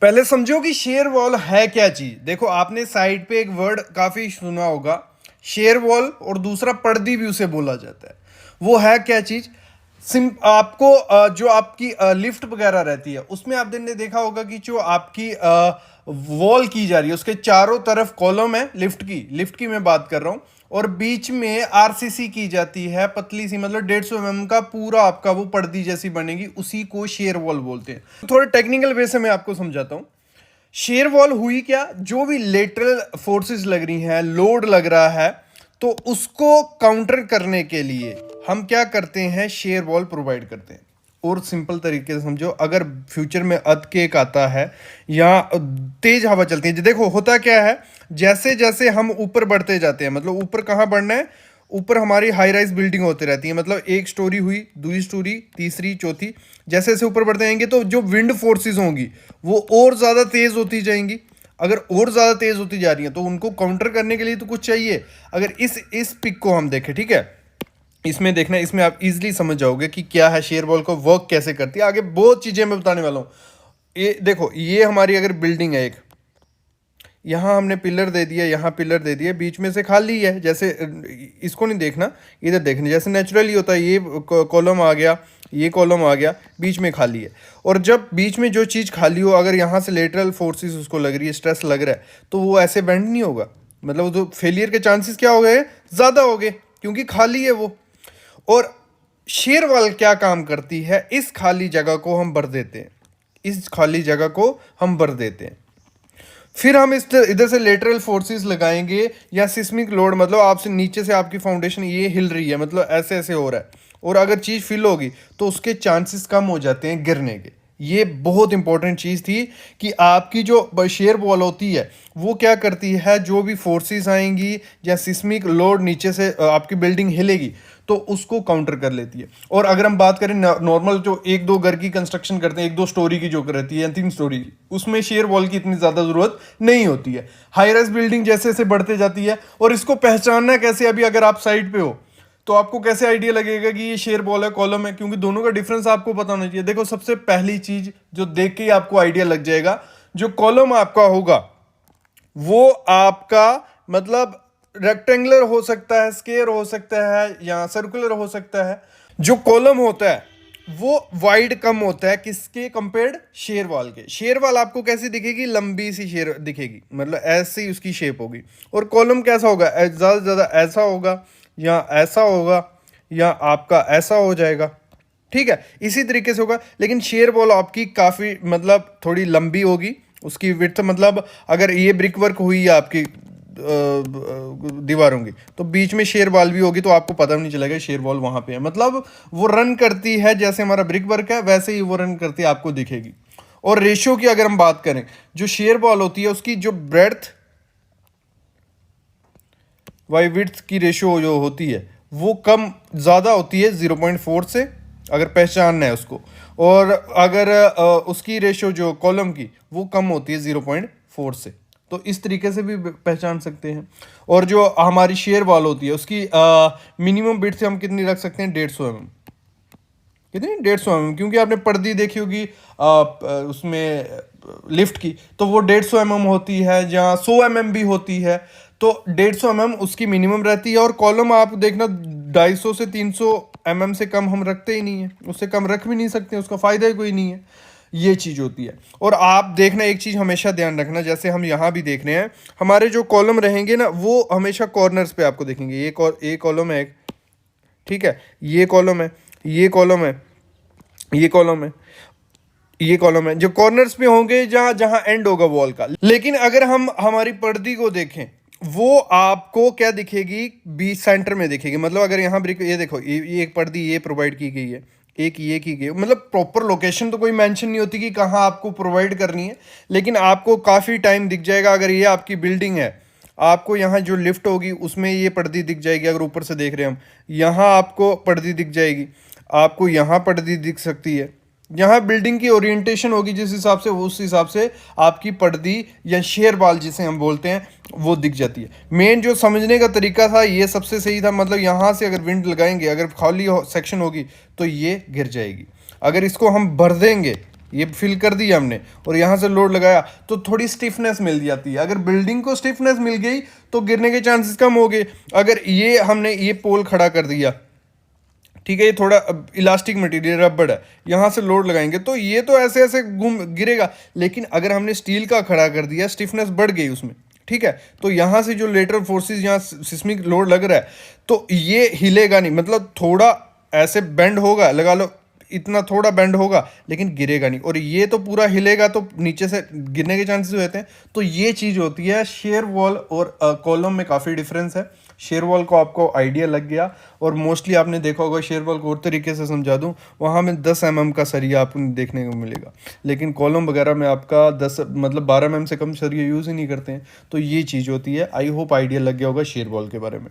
पहले समझो कि शेयर वॉल है क्या चीज। देखो, आपने साइड पे एक वर्ड काफी सुना होगा, शेयर वॉल, और दूसरा पर्दी भी उसे बोला जाता है। वो है क्या चीज? आपको जो आपकी लिफ्ट वगैरह रहती है उसमें आपने देखा होगा कि जो आपकी वॉल की जा रही है उसके चारों तरफ कॉलम है, लिफ्ट की मैं बात कर रहा हूं, और बीच में आरसीसी की जाती है, पतली सी, मतलब 150 mm का पूरा आपका वो पर्दी जैसी बनेगी, उसी को शेयर वॉल बोलते हैं। थोड़े टेक्निकल वे से मैं आपको समझाता हूं। शेयर वॉल हुई क्या? जो भी लेटरल फोर्सेस लग रही हैं, लोड लग रहा है, तो उसको काउंटर करने के लिए हम क्या करते हैं? शेयर वॉल प्रोवाइड करते हैं। और सिंपल तरीके से समझो, अगर फ्यूचर में अर्थक्वेक आता है या तेज हवा चलती है, देखो होता क्या है, जैसे जैसे हम ऊपर बढ़ते जाते हैं, मतलब ऊपर कहाँ बढ़ना है, ऊपर हमारी हाई राइज बिल्डिंग होती रहती है, मतलब एक स्टोरी हुई, दूसरी स्टोरी, तीसरी, चौथी, जैसे जैसे ऊपर बढ़ते जाएंगे तो जो विंड फोर्सेस होंगी वो और ज़्यादा तेज़ होती जाएंगी। अगर और ज़्यादा तेज़ होती जा रही है तो उनको काउंटर करने के लिए तो कुछ चाहिए। अगर इस पिक को हम देखें, ठीक है, इसमें देखना, इसमें आप इजीली समझ जाओगे कि क्या है शेयर वॉल को वर्क कैसे करती है। आगे बहुत चीज़ें मैं बताने वाला हूँ। ये देखो, ये हमारी अगर बिल्डिंग है एक, यहाँ हमने पिलर दे दिया, यहाँ पिलर दे दिया, बीच में से खाली है, जैसे इसको नहीं देखना, इधर देखना, जैसे नेचुरली होता है, ये कॉलम आ गया, ये कॉलम आ गया, बीच में खाली है। और जब बीच में जो चीज़ खाली हो, अगर यहाँ से लेटरल फोर्सेस उसको लग रही है, स्ट्रेस लग रहा है, तो वो ऐसे बेंड नहीं होगा, मतलब तो फेलियर के चांसेस क्या हो गए? ज़्यादा हो गए, क्योंकि खाली है वो। और शेयर वॉल क्या काम करती है? इस खाली जगह को हम भर देते हैं, इस खाली जगह को हम भर देते हैं। फिर हम इस इधर से लेटरल फोर्सेस लगाएंगे या सिस्मिक लोड, मतलब आपसे नीचे से आपकी फाउंडेशन ये हिल रही है, मतलब ऐसे ऐसे हो रहा है, और अगर चीज़ फिल होगी तो उसके चांसेस कम हो जाते हैं गिरने के। ये बहुत इंपॉर्टेंट चीज़ थी कि आपकी जो शेयर वॉल होती है वो क्या करती है, जो भी फोर्सेस आएंगी या सिस्मिक लोड नीचे से आपकी बिल्डिंग हिलेगी तो उसको काउंटर कर लेती है। और अगर हम बात करें नॉर्मल जो एक दो घर की कंस्ट्रक्शन करते हैं, एक दो स्टोरी की जो रहती है या 3 स्टोरी की, उसमें शेयर वॉल की इतनी ज़्यादा ज़रूरत नहीं होती है। हाई राइज बिल्डिंग जैसे जैसे बढ़ते जाती है, और इसको पहचानना कैसे? अभी अगर आप साइड पे हो तो आपको कैसे आइडिया लगेगा कि ये शेयर वॉल है, कॉलम है? क्योंकि दोनों का डिफरेंस आपको पता होना चाहिए। देखो, सबसे पहली चीज जो देख के ही आपको आइडिया लग जाएगा, जो कॉलम आपका होगा वो आपका मतलब रेक्टेंगुलर हो सकता है, स्क्वायर हो सकता है, या सर्कुलर हो सकता है। जो कॉलम होता है वो वाइड कम होता है किसके कंपेयर्ड? शेयर वॉल के। शेयर वॉल आपको कैसी दिखेगी? लंबी सी शेयर दिखेगी, मतलब ऐसी उसकी शेप होगी। और कॉलम कैसा होगा? ज़्यादा से ज़्यादा ऐसा होगा, या ऐसा होगा, या आपका ऐसा हो जाएगा, ठीक है, इसी तरीके से होगा। लेकिन शेयर वॉल आपकी काफ़ी मतलब थोड़ी लंबी होगी, उसकी विड्थ, मतलब अगर ये ब्रिक वर्क हुई है आपकी दीवारों की, तो बीच में शेयर वॉल भी होगी, तो आपको पता भी नहीं चलेगा शेयर वॉल वहां पे है। मतलब वो रन करती है जैसे हमारा ब्रिक वर्क है, वैसे ही वो रन करती है, आपको दिखेगी। और रेशियो की अगर हम बात करें, जो शेयर वॉल होती है उसकी जो ब्रेड्थ बाई विड्थ की रेशियो जो होती है वो कम ज़्यादा होती है 0.4 से, अगर पहचानना है उसको। और अगर उसकी रेशियो जो कॉलम की वो कम होती है 0.4 से, तो इस तरीके से भी पहचान सकते हैं। और जो हमारी शेयर वॉल होती है उसकी मिनिमम विड्थ से हम कितनी रख सकते हैं? 150 mm। कितनी? 150 mm, क्योंकि आपने पर्दी देखी होगी उसमें लिफ्ट की, तो वो 150 mm होती है, जहाँ 100 mm भी होती है, तो 150 mm उसकी मिनिमम रहती है। और कॉलम आप देखना 250 से 300 mm से कम हम रखते ही नहीं है, उससे कम रख भी नहीं सकते, उसका फायदा ही कोई नहीं है। ये चीज़ होती है। और आप देखना, एक चीज़ हमेशा ध्यान रखना, जैसे हम यहाँ भी देख रहे हैं, हमारे जो कॉलम रहेंगे ना वो हमेशा कॉर्नर्स पे आपको देखेंगे। ये कॉलम है एक, ठीक है, ये कॉलम है, ये कॉलम है, ये कॉलम है, ये कॉलम है, जो कॉर्नर्स पे होंगे, जहां जहां एंड होगा वॉल का। लेकिन अगर हम हमारी पर्दी को देखें, वो आपको क्या दिखेगी? बीच सेंटर में दिखेगी। मतलब अगर यहाँ ब्रिक, ये देखो, ये एक पर्दी ये प्रोवाइड की गई है, एक ये की गई, मतलब प्रॉपर लोकेशन तो कोई मेंशन नहीं होती कि कहाँ आपको प्रोवाइड करनी है, लेकिन आपको काफ़ी टाइम दिख जाएगा। अगर ये आपकी बिल्डिंग है, आपको यहाँ जो लिफ्ट होगी उसमें ये पर्दी दिख जाएगी। अगर ऊपर से देख रहे हैं हम, यहाँ आपको पर्दी दिख जाएगी, आपको यहाँ पर्दी दिख सकती है। यहाँ बिल्डिंग की ओरिएंटेशन होगी जिस हिसाब से, उस हिसाब से आपकी पर्दी या शेयर वॉल जिसे हम बोलते हैं वो दिख जाती है। मेन जो समझने का तरीका था ये सबसे सही था, मतलब यहाँ से अगर विंड लगाएंगे, अगर खाली सेक्शन होगी तो ये गिर जाएगी। अगर इसको हम भर देंगे ये फिल कर दिया हमने और यहाँ से लोड लगाया तो थोड़ी स्टिफनेस मिल जाती है। अगर बिल्डिंग को स्टिफनेस मिल गई तो गिरने के चांसेस कम हो गए। अगर ये हमने ये पोल खड़ा कर दिया, ठीक है, ये थोड़ा इलास्टिक मटेरियल रबड़ है, यहाँ से लोड लगाएंगे तो ये तो ऐसे ऐसे घूम गिरेगा। लेकिन अगर हमने स्टील का खड़ा कर दिया, स्टिफनेस बढ़ गई उसमें, ठीक है, तो यहाँ से जो लेटरल फोर्सेस, यहाँ सिस्मिक लोड लग रहा है तो ये हिलेगा नहीं, मतलब थोड़ा ऐसे बेंड होगा, लगा लो इतना थोड़ा बेंड होगा, लेकिन गिरेगा नहीं। और ये तो पूरा हिलेगा तो नीचे से गिरने के चांसेस रहते हैं। तो ये चीज़ होती है। शेयर वॉल और कॉलम में काफ़ी डिफरेंस है। शेयर वॉल को आपको आइडिया लग गया, और मोस्टली आपने देखा होगा, शेयर वॉल को और तरीके से समझा दूं, वहाँ में 10 mm का सरिया आपको देखने को मिलेगा, लेकिन कॉलम वगैरह में आपका 10 मतलब 12 mm से कम सरिया यूज़ ही नहीं करते हैं। तो ये चीज़ होती है। आई होप आइडिया लग गया होगा शेयर वॉल के बारे में।